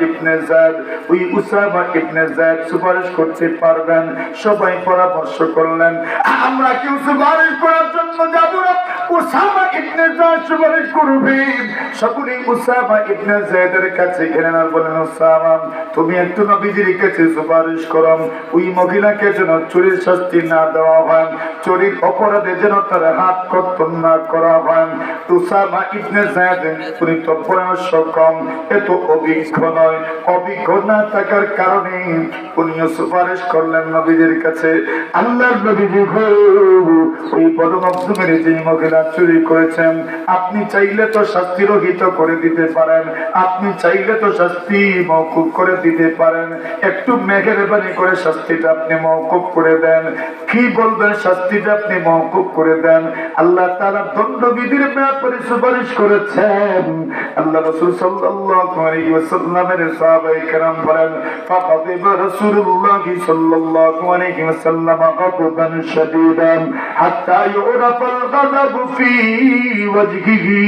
ইবনে যায়েদ, ওই উসামা ইবনে যায়েদ সুপারিশ করতে পারবেন। সবাই পরামর্শ করলেন, আমরা কেউ সুপারিশ করার জন্য যাব না, উসামা ইবনে যায়েদ সুপারিশ করবে। সকলেই উসামা ইবনে যায়েদের কাছে গেলেন আর বললেন, উসামা তুমি একটু নবীজির কাছে সুপারিশ করো, ওই মহিলাকে যেন চুরির শাস্তি না দেওয়া হয়, চুরির অপরাধে যেন তার হাত কর্তন না করা হয়। উসামা ইবনে যায়েদ উনি তো বয়স কম, এত অভিজ্ঞ নয়, অভিজ্ঞ না থাকার কারণে উনিও সুপারিশ করলেন নবীজির কাছে। আল্লাহর নবীজি গো, ওই বড় মখদুমের যে মহিলা চুরি করেছেন, আপনি চাইলে তো শাস্তি রহিত করে দিতে পারেন, আপনি চাইলে তো শাস্তি মওকুফ করে দিতে পারেন, একটু মেহেরবানি করে শাস্তিটা আপনি মওকুফ করে দেন। কি বলবেন শাস্তিটা আপনি মওকুফ করে দেন? আল্লাহ তাআলা দণ্ডবিধির ব্যাপারে সুপারিশ করেছেন। আল্লাহ রাসূল সাল্লাল্লাহু আলাইহি ওয়াসাল্লামের সাহাবায়ে কেরাম বলেন, ফাকাদিবা রাসূলুল্লাহ সাল্লাল্লাহু আলাইহি ওয়াসাল্লাম গাদাবান শাদীদান হাত্তা ইউরাফাল গাদাবু ফি ওয়াজহিহি।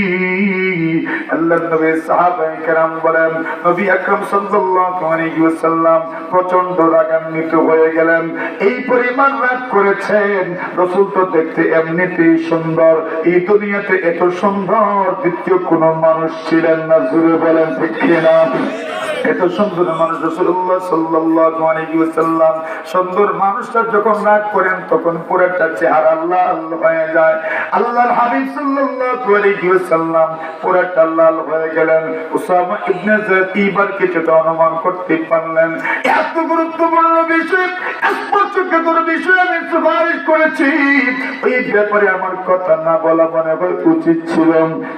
আল্লাহর নবী সাহাবায়ে কেরাম বলেন, নবী আকরাম সাল্লাল্লাহু আলাইহি ওয়াসাল্লাম প্রচন্ড রাগান্বিত হয়ে গেলেন। এই পরিমাণ রাগ করেছেন, রাসূল তো দেখতে এমনিতেই সুন্দর, এই দুনিয়াতে এত সুন্দর দ্বিতীয় কোন মানুষ ছিলেন না। জোরে বলেন ঠিক কিনা? এত সুন্দর মানুষ রাসূলুল্লাহ সাল্লাল্লাহু আলাইহি ওয়াসাল্লাম। সুন্দর মানুষটা যখন রাগ করেন তখন পুরোটা চেহারা আল্লাহ আল্লাহ হয়ে যায়। আল্লাহর হাবিব সাল্লাল্লাহু আলাইহি ওয়াসাল্লাম পুরোটা লাল হয়ে গেলেন। উসামা ইবনে যায়েদ এইবার কিছুটা অনুমান করতে পারলেন, এত গুরুত্বপূর্ণ বিষয়, স্পর্শকাতর বিষয় আমি সুপারিশ করেছি, এই ব্যাপারে আমার কথা না বলা মনে হয় উচিত ছিল,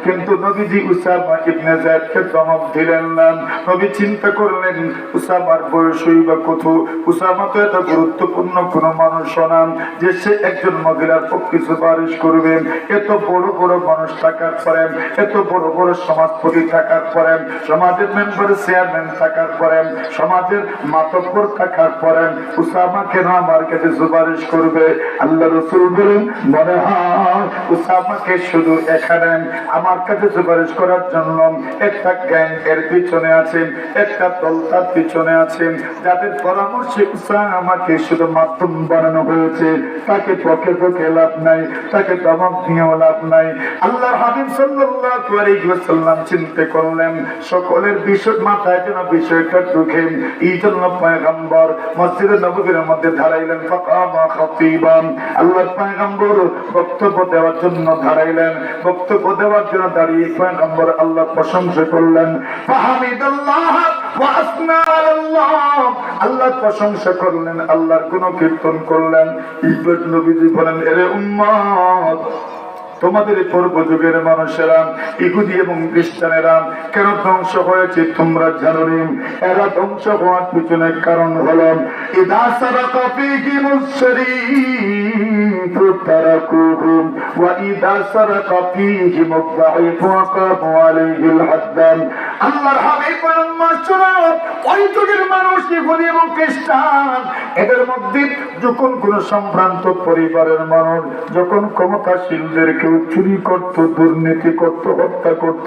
কিন্তু নবীজি উসামা ইবনে যায়েদকে ধমক দিলেন না। নবী চিন্তা করলেন, উসামার বয়সই বা কত, উসামা তো এত গুরুত্বপূর্ণ কোন মানুষ নন যে সে একজন মহিলার পক্ষে সুপারিশ করবেন। এত বড় বড় মানুষ থাকার পরে, এত বড় বড় সমাজপতি থাকার পরে, সমাজের মেম্বার চেয়ারম্যান থাকার পরে, সমাজের মাতব্বর থাকার পরে উসামা কেন আমার কাছে সুপারিশ করবে? আল্লাহ রাসূল বলেন, মনে হয় উসামাকে শুধু এখানে আমার কাছে সুপারিশ করার জন্য একটা গ্যাং এর পিছনে আছে, একটা দল তার পিছনে আছে, যাদের পরামর্শে উসামাকে শুধু মাধ্যম বানানো হয়েছে, তাকে পক্ষে পক্ষে লাভ নাই, তাকে ধমক দিয়েও লাভ নাই। আল্লাহর হাবিব সাল্লাল্লাহু আলাইহি ওয়াসাল্লাম চিন্তা করলেন, সকলের বিষয় মাথায় যেন বিষয়টা ঢুকে, এই জন্য পয়গম্বর মসজিদে নববীর মধ্যে দাঁড়াইলেন। ফাকামা খাতিবান, আল্লাহর পয়গম্বর বক্তব্য দেওয়ার জন্য দাঁড়াইলেন। বক্তব্য দেওয়ার জন্য দাঁড়িয়ে পয়গম্বর আল্লাহ প্রশংসা করলেন। ফাহামিদাল্লাহ ওয়া আসনা আলাল্লাহ, আল্লাহর প্রশংসা করলেন, আল্লাহর গুণকীর্তন করলেন। এইবার নবীজি বলেন, এরে উম্মত, তোমাদের পূর্ব যুগের মানুষেরা ইহুদি এবং খ্রিস্টানেরা কেন ধ্বংস হয়েছে তোমরা জানো নি? এরা ধ্বংস হওয়ার পিছনে কারণ হলো, ইদা সারাকা ফীহিমুস শরীফু তারাকুহুম ওয়া ইদা সারাকা ফীহিমুদ দাঈফু আকামু আলাইহিল হাদ্দান। আল্লাহর হাবিব বলেন, মাশরাব ওই যুগের মানুষ ইহুদি এবং খ্রিস্টান, এদের মধ্যে যখন কোন সম্ভ্রান্ত পরিবারের মানুষ যখন ক্ষমতাশীলদের কেউ চুরি করত, দুর্নীতি করত, হত্যা করত,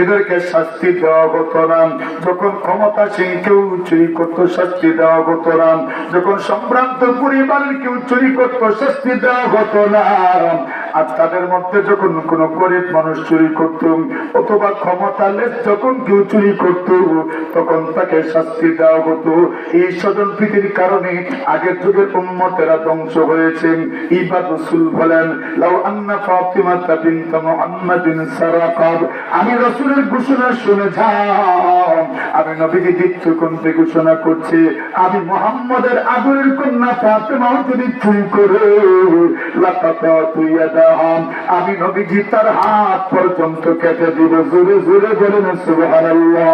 এদেরকে শাস্তি দেওয়া হতো না। যখন ক্ষমতাসীন কেউ চুরি করত, শাস্তি দেওয়া হতো না। যখন সম্ভ্রান্ত পরিবারের কেউ চুরি করত, শাস্তি দেওয়া হতো না। আর তাদের মধ্যে যখন কোন গরিব মানুষ চুরি করত, অথবা ক্ষমতালেস যখন কেউ চুরি করত, তখন তাকে শাস্তি দেওয়া হতো। এই স্বজন প্রীতির কারণে আগের যুগের উম্মতেরা ধ্বংস হয়েছে। ইবার রাসূল বলেন, লাউ আন্না ফাতিমা বিনত মুহাম্মাদিন সারাকাত, আমি রাসূলের ঘোষণা শুনে যাও, আমি নবীজি দীপ্তকণ্ঠে ঘোষণা করছি, আমি মুহাম্মদের আদরের কন্যা ফাতিমা যদি চুরি করে, লাকাতাতু ইয়াদাহাম, আমি নবীজি তার হাত পর্যন্ত কেটে দিব। জোরে জোরে বলেন সুবহানাল্লাহ।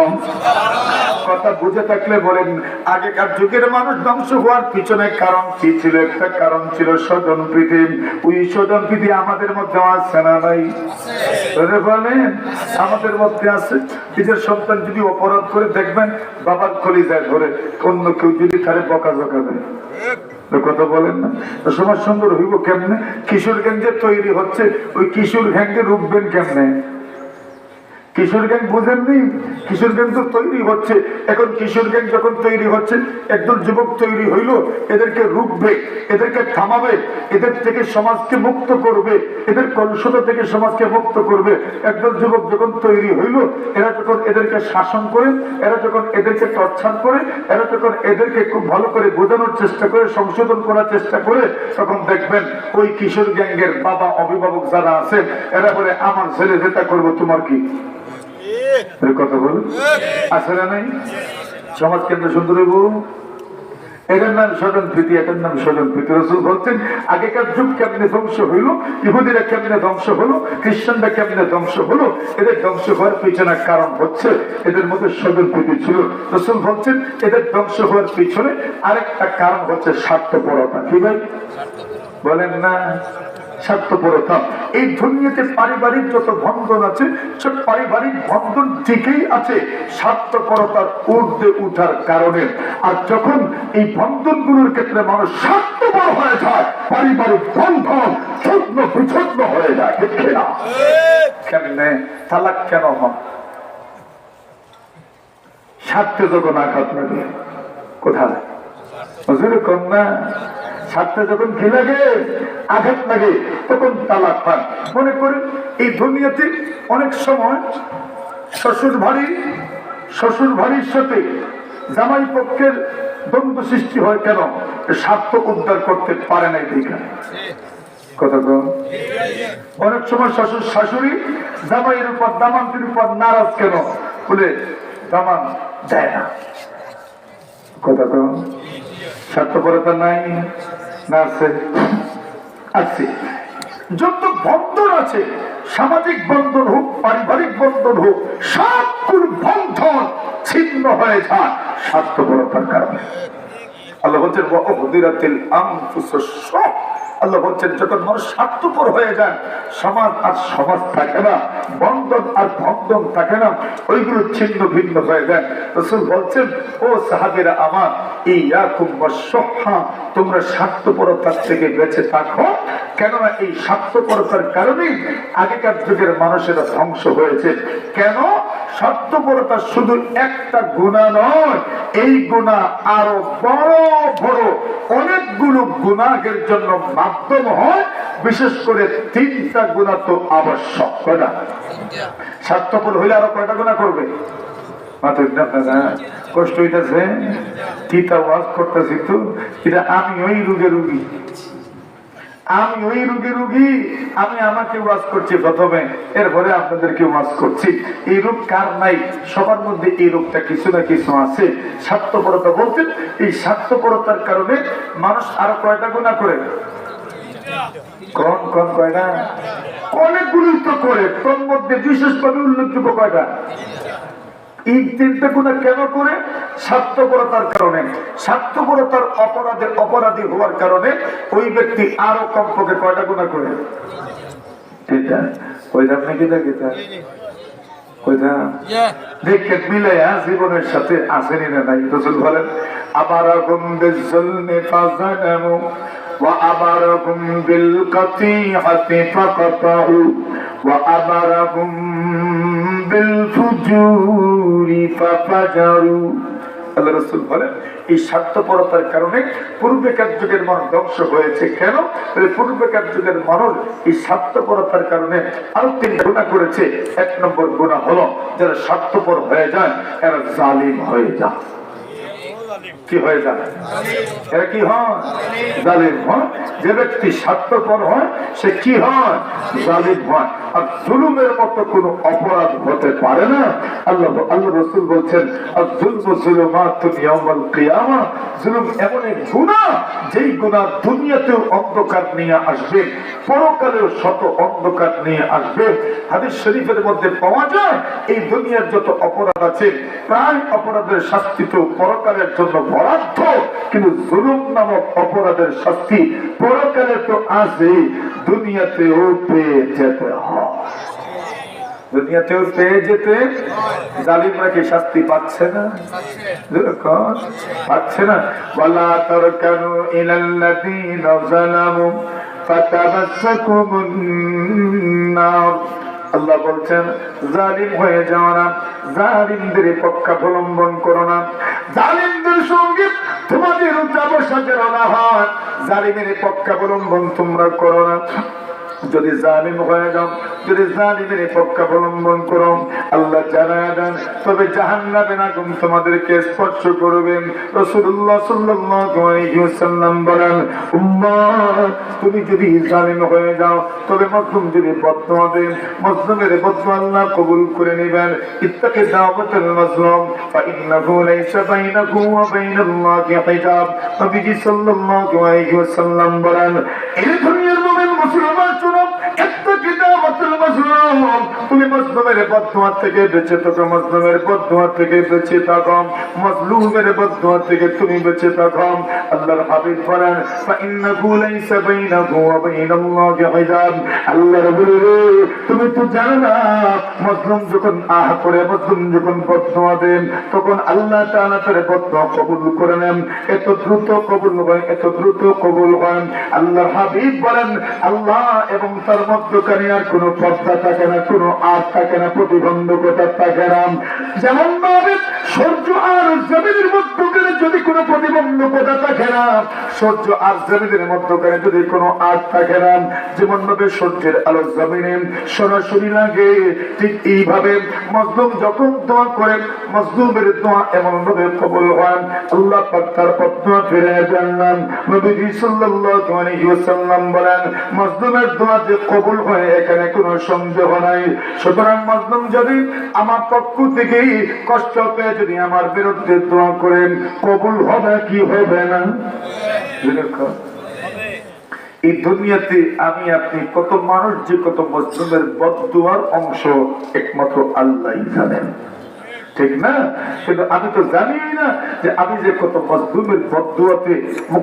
কথা বুঝে থাকলে বলেন, আগেকার যুগের মানুষ ধ্বংস হওয়ার পিছনে কারণ কি ছিল? একটা কারণ ছিল স্বজন প্রীতি। ওই স্বজন প্রীতি আমাদের মধ্যে আছে না নাই? বলেন, আমাদের মধ্যে আছে। নিজের সন্তান যদি অপরাধ করে, দেখবেন বাবার কলিজায় ধরে, অন্য কেউ যদি তারে বকা দেয়, কথা বলেন না? সমাজ সুন্দর হইব কেমনে? কিশোর গ্যাং যে তৈরি হচ্ছে, ওই কিশোর গ্যাংকে রুখবেন কেমনে? কিশোর গ্যাং বুঝেননি? কিশোর গ্যাং তো তৈরি হচ্ছে এখন। কিশোর গ্যাং যখন তৈরি হচ্ছে, একজন যুবক তৈরি হইল, এদেরকে রুখবে, এদেরকে থামাবে, এদের থেকে সমাজকে মুক্ত করবে, এদের কলুষতা থেকে সমাজকে মুক্ত করবে। একজন যুবক যখন তৈরি হইল, এরা যখন এদেরকে শাসন করে, এরা যখন এদেরকে টর্চার করে, এরা যখন এদেরকে খুব ভালো করে বোঝানোর চেষ্টা করে, সংশোধন করার চেষ্টা করে, তখন দেখবেন ওই কিশোর গ্যাংয়ের বাবা অভিভাবক যারা আছে, এরা বলে আমার ছেলে যেটা করবো তোমার কি? কথা বল আছে না নাই? সমাজ কেন্দ্র সুন্দর হইব। এটার নাম স্বজন প্রীতি, এটার নাম স্বজন প্রীতি। রাসূল বলছেন আগেকার যুগ কেমনে ধ্বংস হইলো, ইহুদিরা কেমনে ধ্বংস হলো, খ্রিস্টানরা কেমনে ধ্বংস হলো, এদের ধ্বংস হওয়ার পিছনে কারণ হচ্ছে এদের মধ্যে স্বজন প্রীতি ছিল। রাসূল বলছেন এদের ধ্বংস হওয়ার পিছনে আরেকটা কারণ হচ্ছে স্বার্থপরতা। কি ভাই বলেন না? স্বার্থপরতা। এই দুনিয়াতে পারিবারিক যত বন্ধন আছে, সব পারিবারিক বন্ধন ঠিকই আছে স্বার্থপরতার ঊর্ধ্বে উঠার কারণে। আর যখন এই বন্ধনগুলোর ক্ষেত্রে মানুষ স্বার্থপর হয়ে যায়, পারিবারিক বন্ধন ছন্ন বিচ্ছন্ন হয়ে যায়। ঠিক না? কেমনে তালাক কেন হয়? স্বার্থে যখন আঘাত লাগে, কোথায় কন্যা স্বার্থে যখন কি লাগে, আঘাত লাগে, তখন তালাক হয়। মনে করেন এই দুনিয়াতে অনেক সময় শ্বশুর বাড়ির সাথে জামাই পক্ষের দ্বন্দ্ব সৃষ্টি হয়। কেন? স্বার্থ উদ্ধার করতে পারে নাই দেখা। কথা কম। অনেক সময় শ্বশুর শাশুড়ি জামাইয়ের উপর দামানটির উপর নারাজ। কেন? বলে দামান দেয় না। কথা কম। স্বার্থপরতা নাই না? আছে। যত বন্ধন আছে, সামাজিক বন্ধন হোক, পারিবারিক বন্ধন হোক, সবগুলো বন্ধন ছিন্ন হয়ে যায় স্বার্থপরতার কারণে। আল্লাহ বলছেন আল্লাহ বলছেন যখন মানুষ স্বার্থপর হয়ে যায়, সমাজ আর সমাজ থাকে না, বন্ধন আর বন্ধন থাকে না, ওইগুলো ছিন্ন ভিন্ন হয়ে যায়। রাসূল বলছেন ও সাহাবীরা আমার, ইয়াকুম ওয়াস-সুহা, তোমরা স্বার্থপরতার থেকে বেঁচে থাকো। কেননা এই স্বার্থপরতার কারণেই আগেকার যুগের মানুষেরা ধ্বংস হয়েছে। কেন? স্বার্থপরতা শুধু একটা গুনাহ নয়, এই গুনাহ আরো বড় বড় অনেকগুলো গুনাহের জন্য মাধ্যম হয়। বিশেষ করে 3টা গুনাহ তো আবশ্যক। কয়টা? স্বার্থপর হইলে আরো কয়টা গুনাহ করবে? কষ্ট হইতেছে, চিন্তা ওয়াজ করতেছি তো, এটা আমি ওই রোগী, আমি আমাকে ওয়াজ করছি প্রথমে, এরপরে আপনাদেরকে ওয়াজ করছি। এই রোগ কার নাই? সবার মধ্যে এই রোগটা কিছু না কিছু আছে। স্বার্থপরতা বলছেন এই স্বার্থপরতার কারণে মানুষ আরো কয়টা গুনাহ করে? কোন কয়টা? অনেকগুলো তো করে। তোর মধ্যে বিশেষভাবে উল্লেখযোগ্য কয়টা? এই 3টা গুনাহ কেন করে? স্বার্থপরতার কারণে। স্বার্থপরতার অপরাধী হওয়ার কারণে ওই ব্যক্তি আরো কমপক্ষে কয়টা গুনাহ করে? দেখে মিলাইয়া জীবনের সাথে আসেনি না নাই? রাসূল বলেন আমারাকুম বিল-যুলমি ফাযালামু ওয়া আমারাকুম বিল-কাতিআতি ফাকাতাউ ওয়া আমারাকুম বিল-ফুজুরি ফাফাজারু। আল্লাহ রাসূল বলেন এই স্বার্থপরতার কারণে পূর্বেকার যুগের মানুষ ধ্বংস হয়েছে। কেন? পূর্বেকার যুগের মানুষ এই স্বার্থপরতার কারণে আরো 3টা গুনাহ করেছে। 1 নম্বর গুনাহ হলো যারা স্বার্থপর হয়ে যায় এরা জালিম হয়ে যায়। কি হয়ে যায়? এরা কি হয়? জালিম হয়। যে ব্যক্তি স্বার্থপর হয় সে কি হয়? জালিম হয়। আর জুলুমের মতো কোনো অপরাধ হতে পারে না। আল্লাহ রাসূল বলছেন আয-যুলমু যুলুমাতুন ইয়াওমাল কিয়ামা, জুলুম এমন এক গুনাহ যেই গুনাহ দুনিয়াতেও অন্ধকার নিয়ে আসবে, পরকালেও শত অন্ধকার নিয়ে আসবে। হাদিস শরীফের মধ্যে পাওয়া যায় এই দুনিয়ার যত অপরাধ আছে প্রায় অপরাধের শাস্তি তো পরকালের জন্য বরাদ্দ, কিন্তু জুলুম নামক অপরাধের শাস্তি পরকালে তো আছে, দুনিয়াতেও পেয়ে যেতে হয়। দুনিয়াতেও পেয়ে যেতে জালিমরা কি শাস্তি পাচ্ছে না? পাচ্ছে না। ওয়ালা তারকানু ইলাল্লাযীনা যালামু ফাতামাসসাকুমুন নার। আল্লাহ বলছেন জালিম হয়ে যাও না, জালিমদের পক্ষাবলম্বন করো না, জালিমদের সঙ্গে তোমাদের উঠা বসা যেন না হয়, জালিমের পক্ষাবলম্বন তোমরা করো না। যদি জালিম হয়ে যাও, যদি জালিমের পক্ষাবলম্বন করো, আল্লাহ জানায় দেন তবে জাহান্নামের আগুন তোমাদেরকে স্পর্শ করবেন। রাসূলুল্লাহ সাল্লাল্লাহু আলাইহি ওয়াসাল্লাম বলেন, উম্মাহ তুমি যদি জালিম হয়ে যাও, তবে মজলুম যদি বদদুয়া দেন, মজলুমের বদদুয়া আল্লাহ কবুল করে নেবেন। ইত্তাকি দাওয়াতুল মাজলুম ফাইন্নাহু লাইসা বাইনাহু ওয়া বাইনাল্লাহি হিজাব। নবীজি সাল্লাল্লাহু আলাইহি ওয়াসাল্লাম বলেন, এই দুনিয়ার মুমিন মুসলমান তুমি মজলুমের বদদুয়া থেকে বেঁচে থাকো, মজলুমের বদদুয়া থেকে বেঁচে থাকো, মজলুমের বদদুয়া থেকে তুমি বেঁচে থাকো। আল্লাহর হাবিব বলেন, ফাইন্নাহু লাইসা বাইনাহু ওয়া বাইনাল্লাহি হিজাব। আল্লাহর বলে তুমি তো জানো না, মজলুম যখন করে, মজলুম যখন বদদুয়া দেন, তখন আল্লাহ তাআলা তার বদদুয়া কবুল করে নেন। এত দ্রুত কবুল হয়, এত দ্রুত কবুল হয়। আল্লাহর হাবিব বলেন, আল্লাহ এবং তার মধ্যখানে আর কোনো পর্দা থাকে না, কোনো আর থাকে না, প্রতিবন্ধকতা থাকে না। যেমন ভাবে সূর্য আর জমিনের মধ্যখানে যদি কোনো প্রতিবন্ধকতা থাকে না, সূর্য আর জমিনের মধ্যখানে যদি কোনো আর থাকে না, যেমন ভাবে সূর্যের আলো জমিনে সরাসরি লাগে, ঠিক এইভাবে মজলুম যখন দোয়া করেন, মজলুমের দোয়া এমন ভাবে কবুল হয়, আল্লাহ পাক তার দোয়া ফিরিয়ে দেন। নবী সাল্লাল্লাহু আলাইহি ওয়াসাল্লাম বলেন, মজলুমের দোয়া যে কবুল হয় এখানে কোনো সন্দেহ নাই। সুতরাং মজলুম যদি আমার পক্ষ থেকে কষ্ট পেয়ে যদি আমার বিরুদ্ধে দোয়া করেন, কবুল হবে কি হবে না? এই দুনিয়াতে আমি আপনি কত মানুষ যে কত মজলুমের বদদুয়ার অংশ একমাত্র আল্লাহই জানেন, ঠিক না? কিন্তু আমি তো জানি না যে আমি যে কত মজলুমের বদদুয়াতে,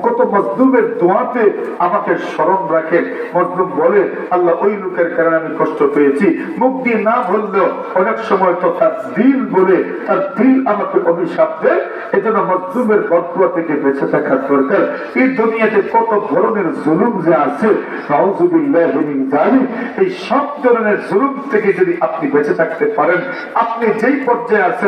কত মজলুমের দোয়াতে আমাকে স্মরণ রাখে। মজলুম বলে, আল্লাহ ওই লোকের কারণে আমি কষ্ট পেয়েছি, মুখ দিয়ে না বললেও অনেক সময় তো তার দিল বলে, তার দিল আমাকে অভিশাপ দেয়। এজন্য মজলুমের বদদুয়া থেকে বেঁচে থাকার দরকার। এই দুনিয়াতে কত ধরনের জুলুম যে আছে, নাউযুবিল্লাহি মিন যালিক, এই সব ধরনের জুলুম থেকে যদি আপনি বেঁচে থাকতে পারেন, আপনি যেই পর্যায়ে আছেন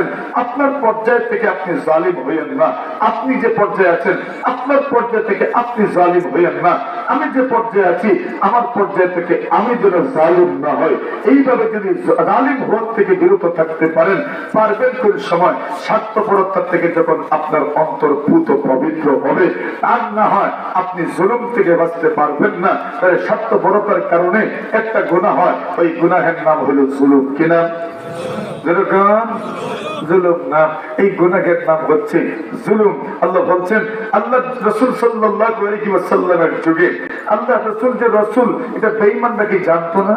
আপনার পর্যায় থেকে আপনি জালিম হইয়েন না। আপনি যে পর্যায়ে আছেন আপনার পর্যায় থেকে আপনি জালিম হইয়েন না। আমি যে পর্যায়ে আছি আমার পর্যায় থেকে আমি যেন জালিম না হয়, এইভাবে যদি জালিম হওয়ার থেকে বিরত থাকতে পারেন, পারবেন কোন সময় স্বার্থপরতা থেকে যখন আপনার অন্তর পুত পবিত্র হবে। আর না হয় আপনি জুলুম থেকে বাঁচতে পারবেন না। তাহলে স্বার্থপরতার কারণে একটা গুনাহ হয়, ওই গুনাহের নাম হলো জুলুম। কি নাম? জুলুম নাম, এই গুনাহের নাম হচ্ছে জুলুম। আল্লাহ বলছেন, আল্লাহ রাসূল সাল্লাল্লাহু আলাইহি ওয়াসাল্লামের যুগে আল্লাহ রাসূল যে রাসূল, এটা বেঈমান নাকি জানতো না?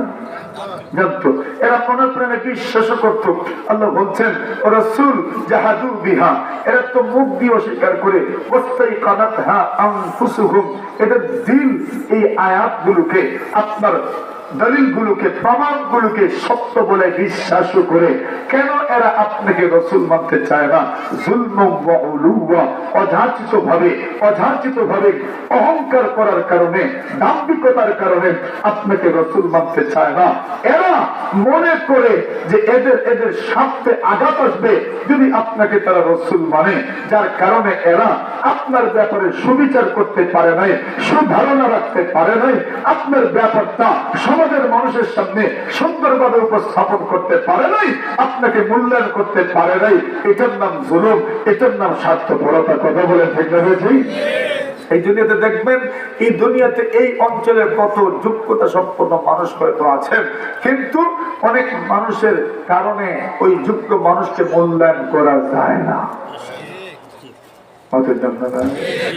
জানতো। এরা মনে প্রাণে বিশ্বাস করত। আল্লাহ বলছেন, ও রাসূল জাহাদু বিহা, এরা তো মুখ দিয়ে অস্বীকার করে, ওয়াস্তাইকানাতহা আনফুসুহুম, এদের দিল এই আয়াতগুলোকে, আপনার দলিলগুলোকে, প্রমাণগুলোকে সত্য বলে বিশ্বাস করে। কেন এরা আপনাকে রাসূল মানতে চায় না? যুলম ওয়া উলুওয়া, অযাচিত ভাবে অহংকার করার কারণে, দাম্ভিকতার কারণে আপনাকে রাসূল মানতে চায় না। এরা মনে করে যে এদের স্বার্থে আঘাত আসবে যদি আপনাকে তারা রাসূল মানে, যার কারণে এরা আপনার ব্যাপারে সুবিচার করতে পারে নাই, সুধারণা রাখতে পারে নাই, আপনার ব্যাপারটা সমাজের মানুষের সামনে সুন্দরভাবে উপস্থাপন করতে পারে নাই, আপনাকে মূল্যায়ন করতে পারে নাই। এটার নাম জুলুম, এটার নাম স্বার্থপরতা। কথা বলে ঠিক না হয়েছে? এই দুনিয়াতে দেখবেন, এই দুনিয়াতে এই অঞ্চলে কত যোগ্যতা সম্পন্ন মানুষ হয়তো আছেন, কিন্তু অনেক মানুষের কারণে ওই যোগ্য মানুষকে মূল্যায়ন করা যায় না।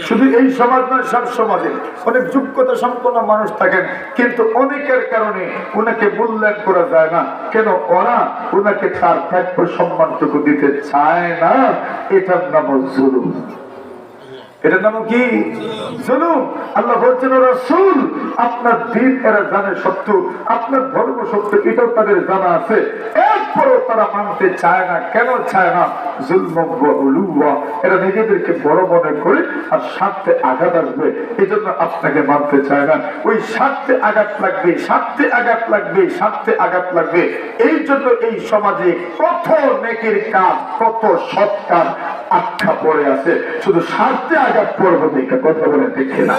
শুধু এই সমাজ নয়, সব সমাজে অনেক যোগ্যতা সম্পন্ন মানুষ থাকেন, কিন্তু অনেকের কারণে ওনাকে মূল্যায়ন করা যায় না। কেন? ওরা ওনাকে তার প্রাপ্য সম্মানটুকু দিতে চায় না। এটার নাম জুলুম। এটার নাম কি? জুলুম। আল্লাহ বলছেন রাসূল আপনার দিন এরা জানে সত্য, আপনার ধর্ম সত্য, এটাও তাদের জানা আছে, এরপরও তারা মানতে চায় না। কেন চায় না? জুলম ওয়া উলুওয়া, এরা নিজেদেরকে বড় মনে করে আর স্বার্থে আঘাত আসবে, এই জন্য আপনাকে মানতে চায় না। ওই স্বার্থে আঘাত লাগবে, স্বার্থে আঘাত লাগবে, স্বার্থে আঘাত লাগবে। এই জন্য এই সমাজে কত নেকির কাজ, কত সৎ কাজ আটকা পড়ে আছে, শুধু স্বার্থে আঘাত পড়বে এটা কথা বলে দেখে না।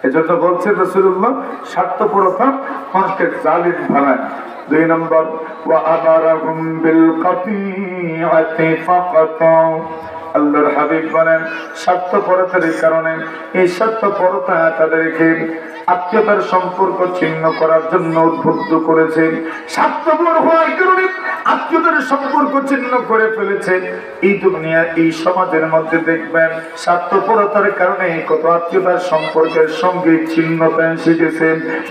এজন্য বলছেন রাসূলুল্লাহ স্বার্থপরতা মানুষকে জালিম বানায়। 2 নম্বর ওয়া আমারাহুম বিল কাতিআতি ফাকাতাও, আল্লাহর হাবিব বলেন স্বার্থপরতার কারণে, এই স্বার্থপরতা তাদেরকে আত্মীয়তার সম্পর্ক ছিন্ন করার জন্য উদ্বুদ্ধ করেছে। স্বার্থপর হওয়ার কারণে আত্মীয়তার সম্পর্ক ছিন্ন করে ফেলেছে। এই দুনিয়া, এই সমাজের মধ্যে দেখবেন স্বার্থপরতার কারণে কত আত্মীয়তার সম্পর্কের সঙ্গে ছিন্নতা এসে গেছে।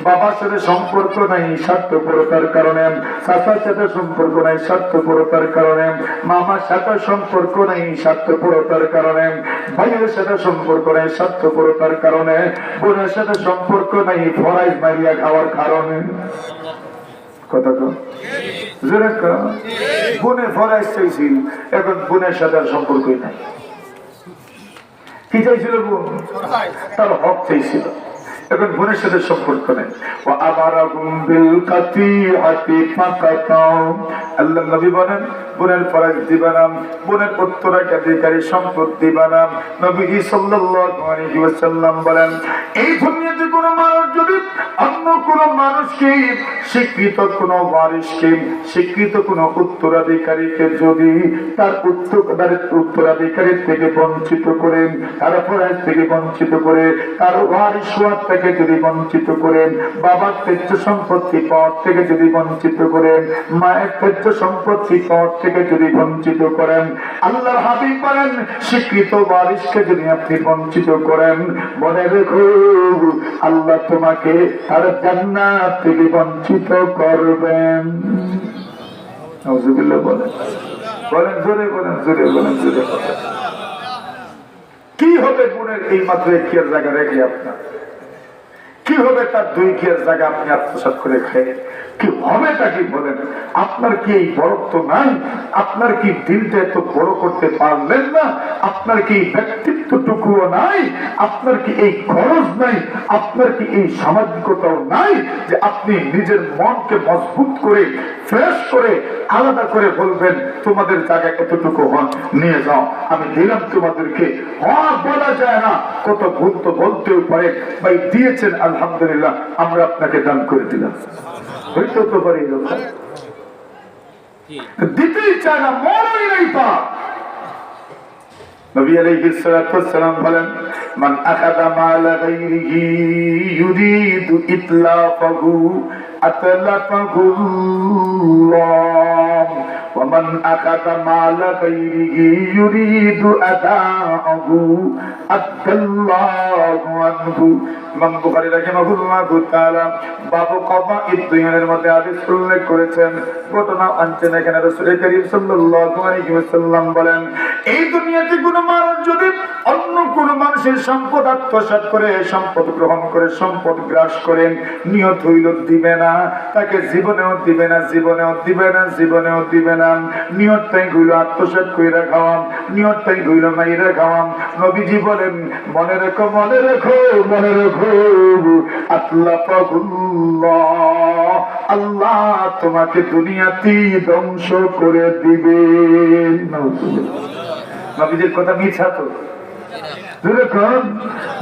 বাবার সাথে সম্পর্ক নাই স্বার্থপরতার কারণে, চাচার সাথে সম্পর্ক নাই স্বার্থপরতার কারণে, মামার সাথে সম্পর্ক নাই স্বার্থপরতার কারণে, ভাইয়ের সাথে সম্পর্ক নাই স্বার্থপরতার কারণে, বোনের সাথে সম্পর্ক নাই ফরাইজ মারিয়া খাওয়ার কারণে। কথা তো বোনে ফরাইজ চাইছিল, এখন বোনের সাথে আর সম্পর্কই নাই। কি চাইছিল বোন? তার হক চাইছিল, এখন বোনের সাথে সম্পর্ক নেই। আল্লাহ নবী বলেন বোনের ফরজ দিবা না, বোনের উত্তরাধিকারী সম্পদ দিবা না। নবীজি সাল্লাল্লাহু আলাইহি ওয়াসাল্লাম বলেন এই দুনিয়াতে কোন মানুষ যদি অন্য কোন মানুষকে, স্বীকৃত কোন ওয়ারিসকে, স্বীকৃত কোন উত্তরাধিকারীকে যদি তার উত্তরাধিকারী থেকে বঞ্চিত করেন, তার ফরজ থেকে বঞ্চিত করে, তার ওয়ারিস হওয়ার থেকে যদি বঞ্চিত করেন, বাবার তেজ্য সম্পত্তি পাওয়ার থেকে যদি বঞ্চিত করেন, মায়ের তেজ্য সম্পত্তি পাওয়ার থেকে যদি বঞ্চিত করেন, আল্লাহর হাবিব বলেন স্বীকৃত ওয়ারিসকে যদি আপনি বঞ্চিত করেন, মনে রেখো আল্লাহ তোমাকে তার জান্নাত থেকে বঞ্চিত করবেন। নাউজুবিল্লাহ বলেন, বলেন জোরে, বলেন জোরে, বলেন জোরে। কি হবে বোনের এই মাত্র একিয়ার জায়গা রেখে আপনার? কি হবে তার 2 কিয়ার জায়গা আপনি আত্মসাৎ করে খেয়ে? কি হবে তা কি বলেন? আপনার কি এই বড়ত্ব নাই? আপনার কি দিলটা এত বড় করতে পারলেন না? আপনার কি ব্যক্তিত্বটুকুও নাই? আপনার কি এই খরচ নাই? আপনার কি এই সামাজিকতাও নাই যে আপনি নিজের মনকে মজবুত করে, ফ্রেশ করে, আলাদা করে বলবেন তোমাদের জায়গা এতটুকু নিয়ে যাও, আমি দিলাম তোমাদেরকে। হ্যাঁ বলা যায় না, কত ভুল তো বলতেও পারে, ভাই দিয়েছেন আলহামদুলিল্লাহ, আমরা আপনাকে দান করে দিলাম। হইতে তো পারি দিতেই চায় না, মনই নেই পা। নবী আলাইহিস সালাতু ওয়াস সালাম বলেন মান আখাযা মাল গায়রিহি ইউরিদু ইতলাফাহু আতলাফাহু আল্লাহ ওয়া মান আখাযা মাল গায়রিহি ইউরিদু আদাআহু আদাল্লাহু আনহু। ইমাম বুখারী রাহিমাহুল্লাহু তাআলা বাবু কবাঈদ দুইয়ের মধ্যে হাদিস উল্লেখ করেছেন, ঘটনা আনছেন এখানে। রাসূল কারীম সাল্লাল্লাহু আলাইহি ওয়াসাল্লাম বলেন এই দুনিয়াতে কোন মানুষ যদি অন্য কোন মানুষের সম্পদ আত্মসাৎ করে, সম্পদ গ্রহণ করে, সম্পদ গ্রাস করেন, নিয়ত হইল দিবে না, তাকে জীবনেও দিবে না, জীবনেও দিবে না, জীবনেও দিবে না। নিয়তটাই হইল আত্মসাৎ কইরা খাওয়াম, নিয়তটাই হইল মাইরা খাওয়াম। নবীজি বলেন মনে রেখো, মনে রেখো, মনে রেখো আতলাফাহুল্লাহ, আল্লাহ তোমাকে দুনিয়াতেই ধ্বংস করে দিবে। নবীজির কথা মিথ্যা তো?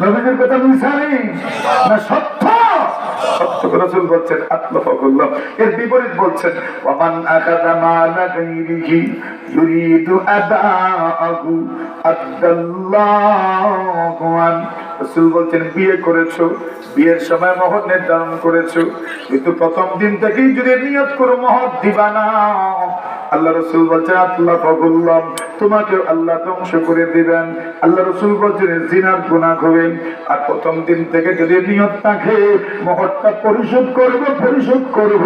নবীজির কথা মিথ্যা নেই না, সত্য। সত্য রাসূল বলছেন আতলাফাহুল্লাহ। এর বিপরীত বলছেন ওয়ামান আখাযা মালা গায়রিহি ইউরিদু আদাআহু আদাল্লাহু আন। রাসূল বলছেন বিয়ে করেছো, বিয়ের সময় মহর নির্ধারণ করেছো, কিন্তু প্রথম দিন থেকেই যদি নিয়ত করো মহর দিবা না, আল্লাহ রাসূল বলছেন আতলাফাহুল্লাহ, তোমাকে আল্লাহ ধ্বংস করে দিবেন। আল্লাহ রাসূল বলেন জিনার গুনাহ হবে, আর প্রথম দিন থেকে যদি নিয়ত থাকে মহরটা পরিশোধ করব,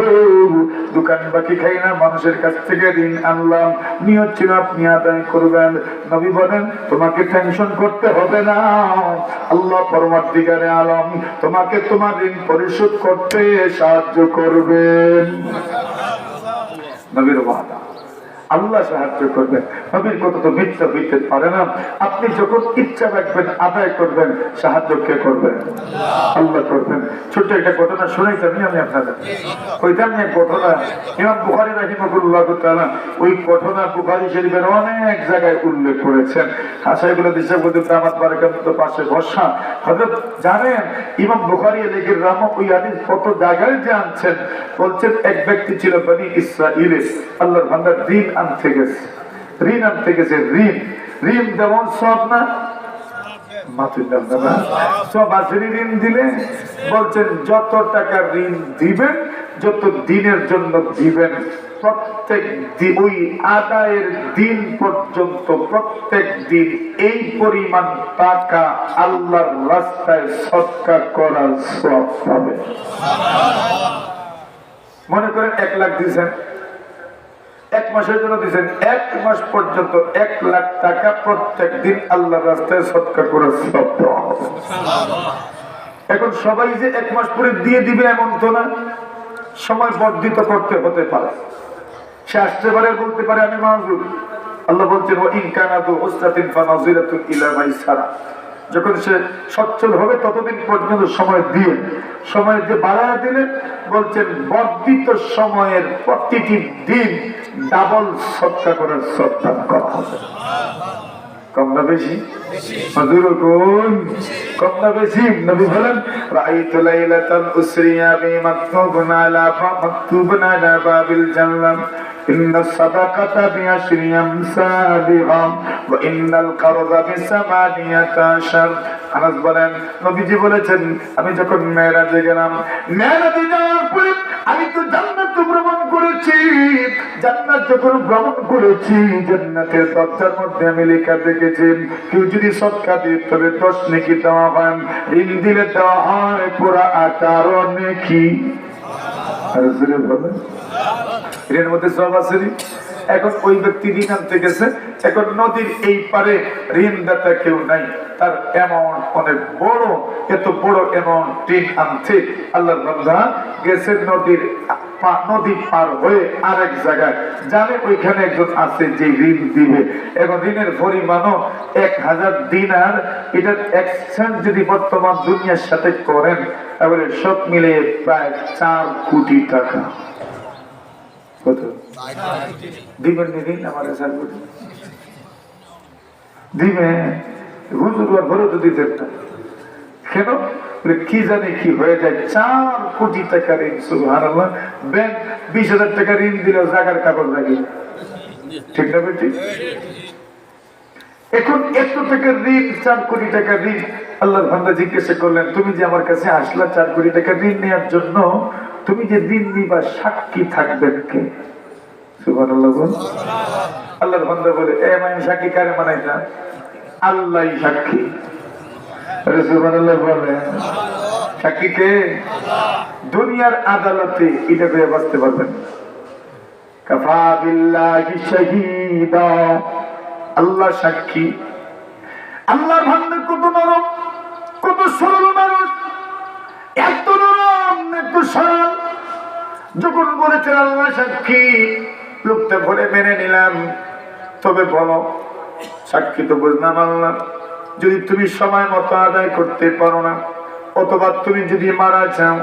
দোকান বাকি খাই না, মানুষের কাছ থেকে ঋণ আনলাম, নিয়ত ছিল আপনি আদায় করবেন। নবী বলেন তোমাকে টেনশন করতে হবে না, আল্লাহ পরমাধিকারে আলম তোমাকে তোমার ঋণ পরিশোধ করতে সাহায্য করবেন। নবীর ওয়াদা, আল্লাহ সাহায্য করবেন। নবীর কথা তো মিথ্যা হইতে পারে না। আপনি যখন ইচ্ছা রাখবেন আদায় করবেন, সাহায্য কে করবেন? আল্লাহ করবেন। ছোট্ট একটা ঘটনা শুনাইতাম আমি আপনাদের। ওইটা নিয়ে ঘটনা ইমাম বুখারী রাহিমাহুল্লাহ তাআলা ওই ঘটনা বুখারী শরীফের অনেক জায়গায় উল্লেখ করেছেন। আশাইগুলো দিশা বলতে আমার বারাকাতুল্লাহ তো পাশে বসা হযরত জানেন ইমাম বুখারী আলাইহির রহমত ওই হাদিস কত জায়গায় যে আনছেন। বলছেন এক ব্যক্তি ছিল বনি ইসরাঈলে, আল্লাহর বান্দা দিন আনতে গেছে, ঋণ আনতে গেছে। ঋণ যেমন সব না, ঋণ দিলে বলছেন যত টাকা ঋণ দিবেন, যত দিনের জন্য দিবেন, প্রত্যেক ওই আদায়ের দিন পর্যন্ত প্রত্যেক দিন এই পরিমাণ টাকা আল্লাহর রাস্তায় সদকা করার সওয়াব পাবে। মনে করেন 1 লাখ দিয়েছেন, 1 মাসের জন্য দিয়েছেন, 1 মাস পর্যন্ত 1 লাখ টাকা প্রত্যেক দিন আল্লাহর রাস্তায় সদকা করার সওয়াব দেওয়া হবে। এখন সবাই যে 1 মাস পরে দিয়ে দিবে এমন তো না, সময় বর্ধিত করতে হতে পারে। সে আসতে পারে, বলতে পারে আমি মাযুর। আল্লাহ বলছেন ওয়া ইন কানা যু উসরাতিন ফানাযিরাতুন ইলা মাইসারা, যখন সে সচ্ছল হবে ততদিন পর্যন্ত সময় দিয়ে, সময় যে বাড়ায় দিলেন বলছেন বর্ধিত সময়ের প্রতিটি দিন ডাবল সদকা করার সদকা করা হবে। কম না বেশি? হুজুর কোন কম না বেশি? নবী বলেন রাআইতু লাইলাতাল উসরিয়া বি মাকতুবুন আলা বাবিল জান্নাহ ইন্না সাদাকাতা বিআশরি আমসালিহা ওয়া ইন্নাল কারযা বি8 আনাস বলেন নবীজি বলেছেন আমি যখন মেরাজে গেলাম, মেরাজে যাওয়ার পরে আমি তো জান্নাত ভ্রমণ করেছি। জান্নাত যখন ভ্রমণ করেছি জান্নাতের দরজার মধ্যে আমি লেখা দেখেছি কেউ যদি সদকা দিয়ে তবে 10 নেকি দেওয়া হয়, ঋণ দিলে দেওয়া হয় পুরা 18 নেকি। আর জোরে বলেন এর মধ্যে সব আছে। এখন ওই ব্যক্তি ঋণ আনতে গেছে, এখন নদীর এই পারে ঋণদাতা কেউ নাই, তার অ্যামাউন্ট অনেক বড়, এত বড় অ্যামাউন্ট ঋণ আনতে আল্লাহর বান্দা গেছে নদী পার হয়ে আরেক জায়গায়, জানে ওইখানে একজন আছে যে ঋণ দিবে। এখন ঋণের পরিমাণও 1000 দিনার। এটার এক্সচেঞ্জ যদি বর্তমান দুনিয়ার সাথে করেন তাহলে সব মিলে প্রায় 4 কোটি টাকা। কত দিবেন ঋণ? আমাদের 4 কোটি দিবে। হুজুর ভরে তো দিতেন না কেন? কি জানে কি হয়ে যায়। 4 কোটি টাকা ঋণ। সুবহানাল্লাহ। ব্যাংক 20,000 টাকা ঋণ দিলেও জায়গার কাগজ লাগে, ঠিক না বেটি? এখন এত টাকা ঋণ, 4 কোটি টাকা ঋণ। আল্লাহর বান্দা জিজ্ঞাসা করলেন তুমি যে আমার কাছে আসলা 4 কোটি টাকা ঋণ নেওয়ার জন্য, তুমি যে ঋণ নিবা সাক্ষী থাকবেন কে? সুবহানাল্লাহ। আল্লাহর বান্দা বলে আমি সাক্ষী কারে বানাইতাম? আল্লাহই সাক্ষী। সুবহানাল্লাহ বলে সাক্ষী কে? দুনিয়ার আদালতে এটা করে বাঁচতে পারবেন। কাফা বিল্লাহি শাহীদা, আল্লাহ সাক্ষী। আল্লাহর বান্দা কত নরম, কত সরল মানুষ, এত নরম এত সরল। যখন বলেছেন আল্লাহ সাক্ষী, লোকটা ভরে মেনে নিলাম। তবে বলো সাক্ষী তো বুঝলাম আল্লাহ, যদি তুমি সময় মতো আদায় করতে পারো না, অথবা তুমি যদি মারা যাও,